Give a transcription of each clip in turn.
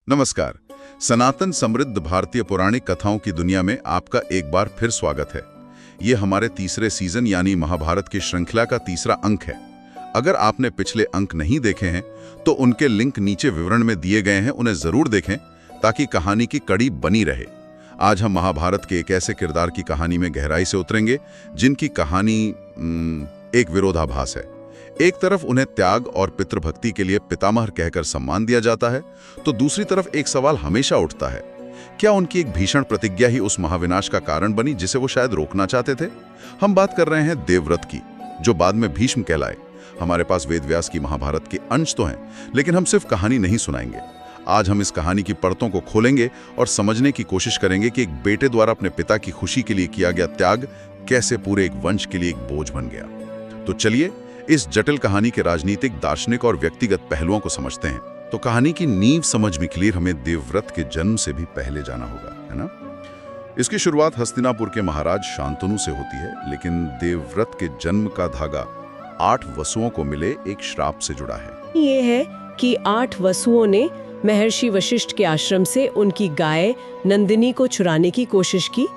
नमस्कार। सनातन समृद्ध भारतीय पौराणिक कथाओं की दुनिया में आपका एक बार फिर स्वागत है। ये हमारे तीसरे सीजन यानी महाभारत की श्रृंखला का तीसरा अंक है। अगर आपने पिछले अंक नहीं देखे हैं तो उनके लिंक नीचे विवरण में दिए गए हैं, उन्हें जरूर देखें ताकि कहानी की कड़ी बनी रहे। आज हम महाभारत के एक ऐसे किरदार की कहानी में गहराई से उतरेंगे जिनकी कहानी एक विरोधाभास है। एक तरफ उन्हें त्याग और पितृभक्ति के लिए पितामह कहकर सम्मान दिया जाता है, तो दूसरी तरफ एक सवाल हमेशा उठता है, क्या उनकी एक भीषण प्रतिज्ञा ही उस महाविनाश का कारण बनी जिसे वो शायद रोकना चाहते थे? हम बात कर रहे हैं देवव्रत की, जो बाद में भीष्म कहलाए। हमारे पास वेदव्यास की महाभारत के अंश तो हैं, लेकिन हम सिर्फ कहानी नहीं सुनाएंगे। आज हम इस कहानी की परतों को खोलेंगे और समझने की कोशिश करेंगे कि एक बेटे द्वारा अपने पिता की खुशी के लिए किया गया त्याग कैसे पूरे एक वंश के लिए एक बोझ बन गया। तो चलिए इस जटिल कहानी के राजनीतिक, दार्शनिक और व्यक्तिगत पहलुओं को समझते हैं। तो कहानी की नींव समझने के लिए हमें देवव्रत के जन्म से भी पहले जाना होगा, है ना? इसकी शुरुआत हस्तिनापुर के महाराज शांतनु से होती है, लेकिन देवव्रत के जन्म का धागा 8 वसुओं को मिले एक श्राप से जुड़ा है। ये है कि 8 वसुओं ने महर्षि वशिष्ठ के आश्रम से उनकी गाय नंदिनी को चुराने की कोशिश की।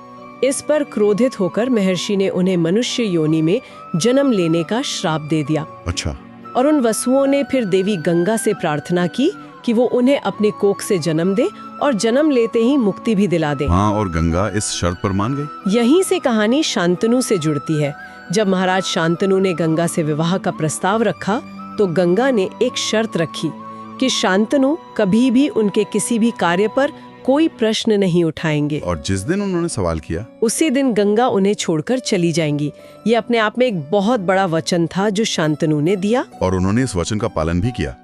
इस पर क्रोधित होकर महर्षि ने उन्हें मनुष्य योनि में जन्म लेने का श्राप दे दिया। अच्छा। और उन वसुओं ने फिर देवी गंगा से प्रार्थना की कि वो उन्हें अपने कोख से जन्म दे और जन्म लेते ही मुक्ति भी दिला दे। हाँ, और गंगा इस शर्त पर मान गई। यहीं से कहानी शांतनु से जुड़ती है। जब महाराज शांतनु ने गंगा से विवाह का प्रस्ताव रखा तो गंगा ने एक शर्त रखी कि शांतनु कभी भी उनके किसी भी कार्य पर कोई प्रश्न नहीं उठाएंगे। और जिस दिन उन्होंने सवाल किया उसी दिन गंगा उन्हें छोड़कर चली जाएंगी। ये अपने आप में एक बहुत बड़ा वचन था जो शांतनु ने दिया। और उन्होंने इस वचन का पालन भी किया।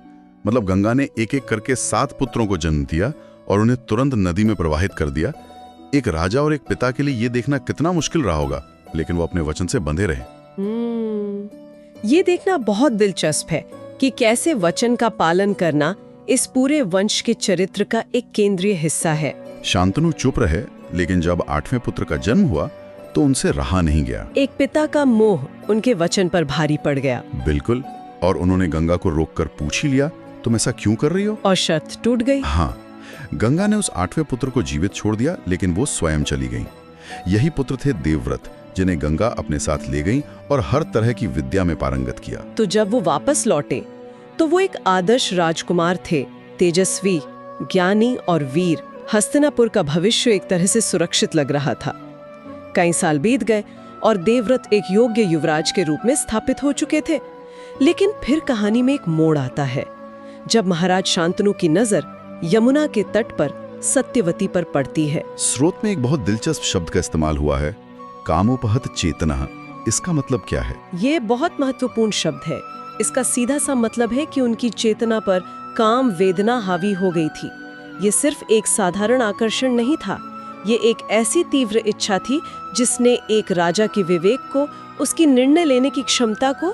मतलब गंगा ने एक एक करके 7 पुत्रों को जन्म दिया और उन्हें तुरंत नदी में प्रवाहित कर दिया। एक राजा और एक पिता के लिए ये देखना कितना मुश्किल रहा होगा, लेकिन वो अपने वचन से बंधे रहे। ये देखना बहुत दिलचस्प है कि कैसे वचन का पालन करना इस पूरे वंश के चरित्र का एक केंद्रीय हिस्सा है। शांतनु चुप रहे, लेकिन जब 8वें पुत्र का जन्म हुआ तो उनसे रहा नहीं गया। एक पिता का मोह उनके वचन पर भारी पड़ गया। बिल्कुल। और उन्होंने गंगा को रोककर पूछ ही लिया, तुम ऐसा क्यों कर रही हो? और शर्त टूट गई। हाँ, गंगा ने उस 8वें पुत्र को जीवित छोड़ दिया, लेकिन वो स्वयं चली गई। यही पुत्र थे देवव्रत, जिन्हें गंगा अपने साथ ले गई और हर तरह की विद्या में पारंगत किया। तो जब वो वापस लौटे तो वो एक आदर्श राजकुमार थे, तेजस्वी, ज्ञानी और वीर। हस्तिनापुर का भविष्य एक तरह से सुरक्षित लग रहा था। कई साल बीत गए और देवव्रत एक योग्य युवराज के रूप में स्थापित हो चुके थे। लेकिन फिर कहानी में एक मोड़ आता है, जब महाराज शांतनु की नजर यमुना के तट पर सत्यवती पर पड़ती है। स्रोत में एक बहुत दिलचस्प शब्द का इस्तेमाल हुआ है, कामोपहत चेतना। इसका मतलब क्या है? ये बहुत महत्वपूर्ण शब्द है। इसका सीधा सा मतलब है कि उनकी चेतना पर काम वेदना हावी हो गई थी। ये सिर्फ एक साधारण आकर्षण नहीं था, ये एक ऐसी तीव्र इच्छा थी जिसने एक राजा के विवेक को, उसकी निर्णय लेने की क्षमता को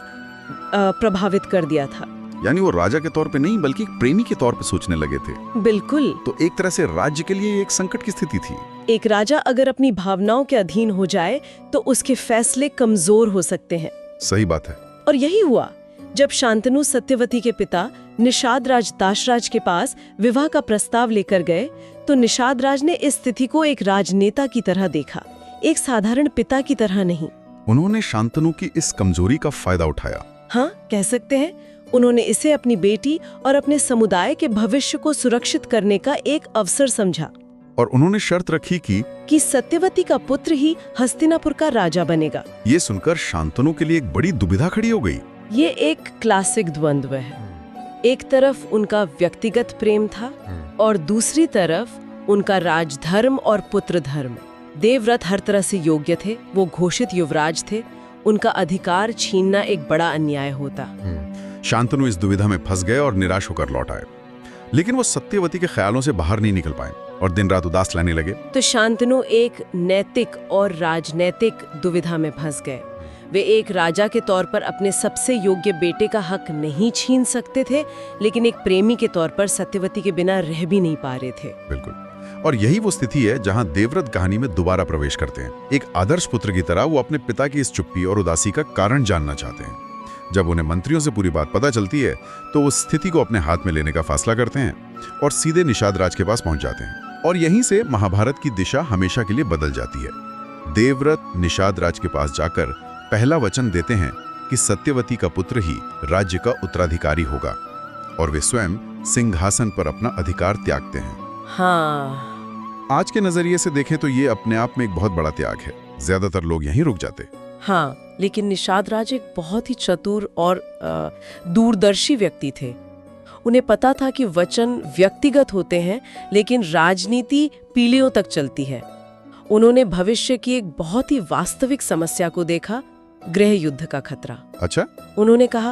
प्रभावित कर दिया था। यानी वो राजा के तौर पे नहीं बल्कि एक प्रेमी के तौर पे सोचने लगे थे। बिल्कुल। तो एक तरह से राज्य के लिए एक संकट की स्थिति थी। एक राजा अगर अपनी भावनाओं के अधीन हो जाए तो उसके फैसले कमजोर हो सकते हैं। सही बात है। और यही हुआ जब शांतनु सत्यवती के पिता निषाद राज दाशराज के पास विवाह का प्रस्ताव लेकर गए, तो निषाद राज ने इस स्थिति को एक राजनेता की तरह देखा, एक साधारण पिता की तरह नहीं। उन्होंने शांतनु की इस कमजोरी का फायदा उठाया। हाँ, कह सकते हैं। उन्होंने इसे अपनी बेटी और अपने समुदाय के भविष्य को सुरक्षित करने का एक अवसर समझा। और उन्होंने शर्त रखी कि सत्यवती का पुत्र ही हस्तिनापुर का राजा बनेगा। ये सुनकर शांतनु के लिए एक बड़ी दुविधा खड़ी हो गई। ये एक क्लासिक द्वंद्व है। एक तरफ उनका व्यक्तिगत प्रेम था और दूसरी तरफ उनका राजधर्म और पुत्र धर्म। देवव्रत हर तरह से योग्य थे, वो घोषित युवराज थे, उनका अधिकार छीनना एक बड़ा अन्याय होता। शांतनु इस दुविधा में फंस गए और निराश होकर लौट आए, लेकिन वो सत्यवती के ख्यालों से बाहर नहीं निकल पाए और दिन रात उदास रहने लगे। तो शांतनु एक नैतिक और राजनैतिक दुविधा में फंस गए। वे एक राजा के तौर पर अपने सबसे योग्य बेटे का हक नहीं छीन सकते थे, लेकिन एक प्रेमी के तौर पर सत्यवती के बिना रह भी नहीं पा रहे थे। बिल्कुल। और यही वो स्थिति है जहां देवव्रत कहानी में दोबारा प्रवेश करते हैं। एक आदर्श पुत्र की तरह वो अपने पिता की इस चुप्पी और उदासी का कारण जानना चाहते हैं। जब उन्हें मंत्रियों से पूरी बात पता चलती है तो वो स्थिति को अपने हाथ में लेने का फैसला करते हैं और सीधे निषाद राज के पास पहुंच जाते हैं। और यहीं से महाभारत की दिशा हमेशा के लिए बदल जाती है। देवव्रत निषाद राज के पास जाकर पहला वचन देते हैं कि सत्यवती का पुत्र ही राज्य का उत्तराधिकारी होगा और वे स्वयं सिंहासन पर अपना अधिकार त्यागते हैं। हाँ आज के नजरिए से देखें तो ये अपने आप में एक बहुत बड़ा त्याग है। ज्यादातर लोग यहीं रुक जाते। हाँ, लेकिन निषाद राज एक बहुत ही चतुर और दूरदर्शी व्यक्ति थे। उन्हें पता था कि वचन व्यक्तिगत होते हैं लेकिन राजनीति पीढ़ियों तक चलती है। उन्होंने भविष्य की एक बहुत ही वास्तविक समस्या को देखा, गृह युद्ध का खतरा। अच्छा, उन्होंने कहा,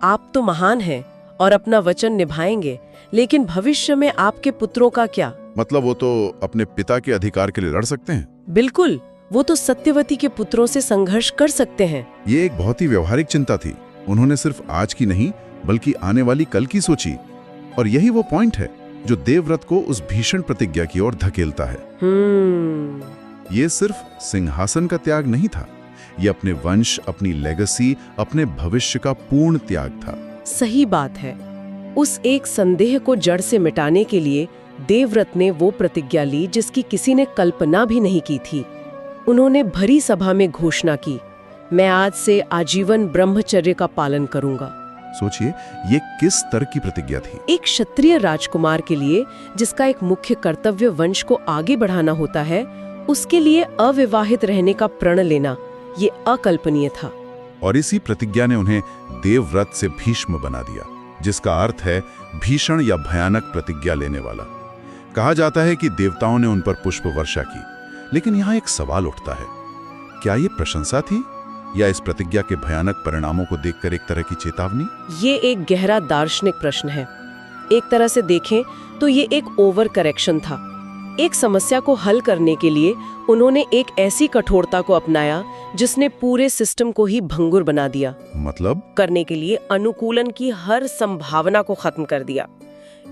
आप तो महान हैं और अपना वचन निभाएंगे, लेकिन भविष्य में आपके पुत्रों का क्या? मतलब वो तो अपने पिता के अधिकार के लिए लड़ सकते हैं। बिल्कुल, वो तो सत्यवती के पुत्रों से संघर्ष कर सकते हैं। ये एक बहुत ही व्यवहारिक चिंता थी। उन्होंने सिर्फ आज की नहीं बल्कि आने वाली कल की सोची। और यही वो पॉइंट है जो देवव्रत को उस भीषण प्रतिज्ञा की ओर धकेलता है। ये सिर्फ सिंहासन का त्याग नहीं था, ये अपने वंश, अपनी लेगेसी, अपने भविष्य का पूर्ण त्याग था। सही बात है। उस एक संदेह को जड़ से मिटाने के लिए देवव्रत ने वो प्रतिज्ञा ली जिसकी किसी ने कल्पना भी नहीं की थी। उन्होंने भरी सभा में घोषणा की, मैं आज से आजीवन ब्रह्मचर्य का पालन करूंगा। सोचिए, ये किस स्तर की प्रतिज्ञा थी। एक क्षत्रिय राजकुमार के लिए, जिसका एक मुख्य कर्तव्य वंश को आगे बढ़ाना होता है, उसके लिए अविवाहित रहने का प्रण लेना ये अकल्पनीय था। और इसी प्रतिज्ञा ने उन्हें देवव्रत से भीष्म बना दिया, जिसका अर्थ है भीषण या भयानक प्रतिज्ञा लेने वाला। कहा जाता है कि देवताओं ने उन पर पुष्प वर्षा की। लेकिन यहाँ एक सवाल उठता है, क्या ये प्रशंसा थी या इस प्रतिज्ञा के भयानक परिणामों को देखकर एक तरह की चेतावनी? ये एक गहरा दार्शनिक प्रश्न है। एक तरह से देखें तो ये एक ओवर करेक्शन था। एक समस्या को हल करने के लिए उन्होंने एक ऐसी कठोरता को अपनाया जिसने पूरे सिस्टम को ही भंगुर बना दिया। मतलब? करने के लिए अनुकूलन की हर संभावना को खत्म कर दिया।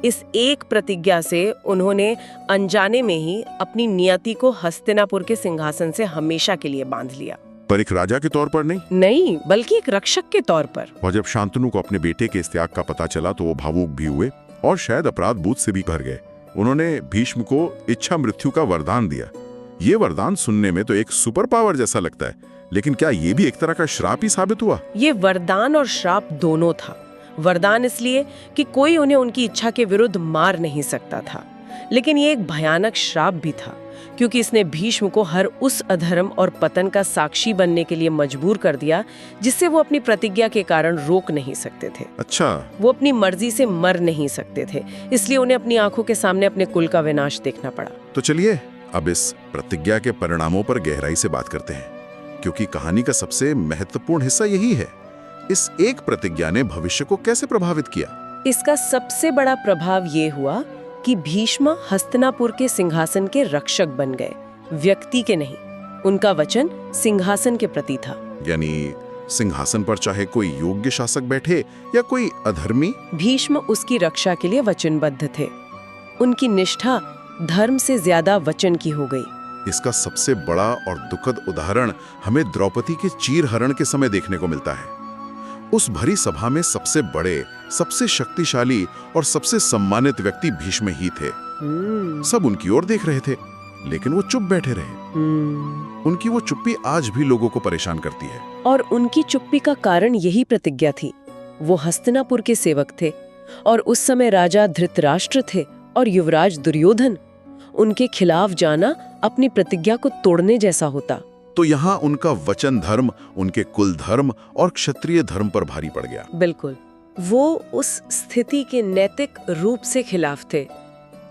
इस एक प्रतिज्ञा से उन्होंने अनजाने में ही अपनी नियति को हस्तिनापुर के सिंहासन से हमेशा के लिए बांध लिया। पर एक राजा के तौर पर नहीं, बल्कि एक रक्षक के तौर पर। और जब शांतनु को अपने बेटे के इस त्याग का पता चला तो वो भावुक भी हुए और शायद अपराध बोध से भी भर गए। उन्होंने भीष्म को इच्छा मृत्यु का वरदान दिया। ये वरदान सुनने में तो एक सुपर पावर जैसा लगता है, लेकिन क्या ये भी एक तरह का श्राप ही साबित हुआ? ये वरदान और श्राप दोनों था। वरदान इसलिए कि कोई उन्हें उनकी इच्छा के विरुद्ध मार नहीं सकता था, लेकिन ये एक भयानक श्राप भी था क्योंकि इसने भीष्म को हर उस अधर्म और पतन का साक्षी बनने के लिए मजबूर कर दिया जिससे वो अपनी प्रतिज्ञा के कारण रोक नहीं सकते थे। अच्छा, वो अपनी मर्जी से मर नहीं सकते थे, इसलिए उन्हें अपनी आंखों के सामने अपने कुल का विनाश देखना पड़ा। तो चलिए अब इस प्रतिज्ञा के परिणामों पर गहराई से बात करते हैं, क्योंकि कहानी का सबसे महत्वपूर्ण हिस्सा यही है। इस एक प्रतिज्ञा ने भविष्य को कैसे प्रभावित किया? इसका सबसे बड़ा प्रभाव ये हुआ कि भीष्म हस्तिनापुर के सिंहासन के रक्षक बन गए, व्यक्ति के नहीं। उनका वचन सिंहासन के प्रति था। यानी सिंहासन पर चाहे कोई योग्य शासक बैठे या कोई अधर्मी, भीष्म उसकी रक्षा के लिए वचनबद्ध थे। उनकी निष्ठा धर्म से ज्यादा वचन की हो गई। इसका सबसे बड़ा और दुखद उदाहरण हमें द्रौपदी के चीरहरण के समय देखने को मिलता है। उस भरी सभा में सबसे बड़े, सबसे शक्तिशाली और सबसे सम्मानित व्यक्ति भीष्म ही थे। सब उनकी ओर देख रहे थे, लेकिन वो चुप बैठे रहे। उनकी वो चुप्पी आज भी लोगों को परेशान करती है। और उनकी चुप्पी का कारण यही प्रतिज्ञा थी। वो हस्तिनापुर के सेवक थे और उस समय राजा धृतराष्ट्र थे और युवराज दुर्योधन। उनके खिलाफ जाना अपनी प्रतिज्ञा को तोड़ने जैसा होता। तो यहाँ उनका वचन धर्म, उनके कुल धर्म और क्षत्रिय धर्म पर भारी पड़ गया। बिल्कुल, वो उस स्थिति के नैतिक रूप से खिलाफ थे,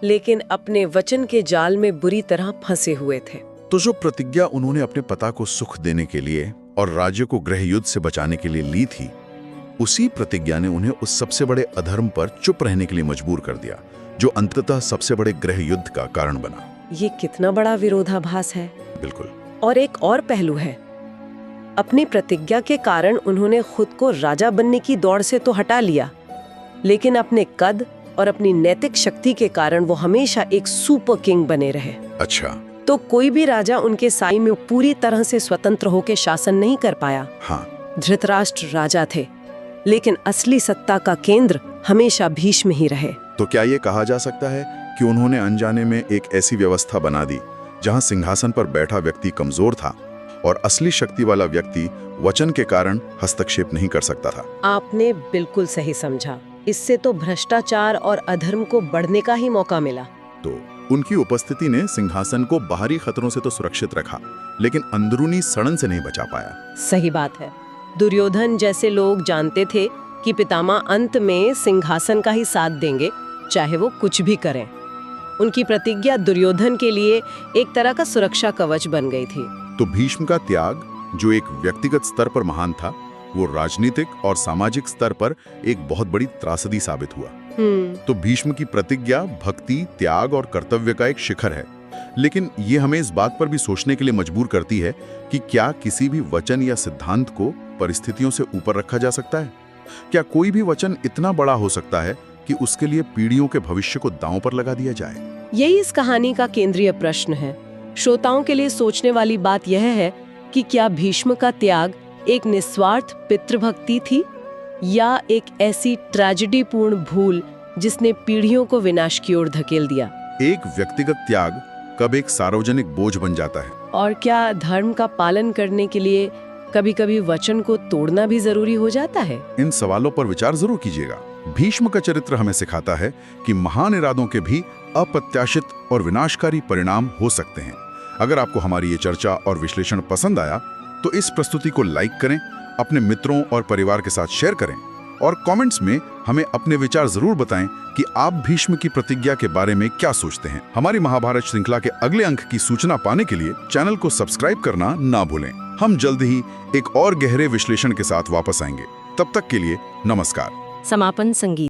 लेकिन अपने वचन के जाल में बुरी तरह फंसे हुए थे। तो जो प्रतिज्ञा उन्होंने अपने पिता को सुख देने के लिए और राज्य को गृह युद्ध से बचाने के लिए ली थी, उसी प्रतिज्ञा ने उन्हें उस सबसे बड़े अधर्म पर चुप रहने के लिए मजबूर कर दिया, जो अंततः सबसे बड़े गृह युद्ध का कारण बना। ये कितना बड़ा विरोधाभास है। बिल्कुल। और एक और पहलू है, अपनी प्रतिज्ञा के कारण उन्होंने खुद को राजा बनने की दौड़ से तो हटा लिया, लेकिन अपने कद और अपनी नैतिक शक्ति के कारण वो हमेशा एक सुपर किंग बने रहे। अच्छा, तो कोई भी राजा उनके साई में पूरी तरह से स्वतंत्र होकर शासन नहीं कर पाया। हाँ। धृतराष्ट्र राजा थे, लेकिन असली सत्ता का केंद्र हमेशा भीष्म ही रहे। तो क्या ये कहा जा सकता है कि उन्होंने अनजाने में एक ऐसी व्यवस्था बना दी जहां सिंहासन पर बैठा व्यक्ति कमजोर था और असली शक्ति वाला व्यक्ति वचन के कारण हस्तक्षेप नहीं कर सकता था? आपने बिल्कुल सही समझा। इससे तो भ्रष्टाचार और अधर्म को बढ़ने का ही मौका मिला। तो उनकी उपस्थिति ने सिंहासन को बाहरी खतरों से तो सुरक्षित रखा, लेकिन अंदरूनी सड़न से नहीं बचा पाया। सही बात है। दुर्योधन जैसे लोग जानते थे कि पितामह अंत में सिंहासन का ही साथ देंगे, चाहे वो कुछ भी करें। उनकी प्रतिज्ञा दुर्योधन के लिए एक तरह का सुरक्षा कवच बन गई थी। तो भीष्म का त्याग, जो एक व्यक्तिगत स्तर पर महान था, वो राजनीतिक और सामाजिक स्तर पर एक बहुत बड़ी त्रासदी साबित हुआ। तो भीष्म की प्रतिज्ञा भक्ति, त्याग और कर्तव्य का एक शिखर है। लेकिन ये हमें इस बात पर भी सोचने के लिए मजबूर करती है कि क्या किसी भी वचन या सिद्धांत को परिस्थितियों से ऊपर रखा जा सकता है? क्या कोई भी वचन इतना बड़ा हो सकता है कि उसके लिए पीढ़ियों के भविष्य को दांव पर लगा दिया जाए? यही इस कहानी का केंद्रीय प्रश्न है। श्रोताओं के लिए सोचने वाली बात यह है कि क्या भीष्म का त्याग एक निस्वार्थ पितृभक्ति थी या एक ऐसी ट्रेजेडीपूर्ण भूल जिसने पीढ़ियों को विनाश की ओर धकेल दिया? एक व्यक्तिगत त्याग कब एक सार्वजनिक बोझ बन जाता है? और क्या धर्म का पालन करने के लिए कभी-कभी वचन को तोड़ना भी जरूरी हो जाता है? इन सवालों पर विचार जरूर कीजिएगा। भीष्म का चरित्र हमें सिखाता है कि महान इरादों के भी अप्रत्याशित और विनाशकारी परिणाम हो सकते हैं। अगर आपको हमारी ये चर्चा और विश्लेषण पसंद आया तो इस प्रस्तुति को लाइक करें, अपने मित्रों और परिवार के साथ शेयर करें और कमेंट्स में हमें अपने विचार जरूर बताएं कि आप भीष्म की प्रतिज्ञा के बारे में क्या सोचते हैं। हमारी महाभारत श्रृंखला के अगले अंक की सूचना पाने के लिए चैनल को सब्सक्राइब करना ना भूलें। हम जल्द ही एक और गहरे विश्लेषण के साथ वापस आएंगे। तब तक के लिए नमस्कार। समापन संगीत।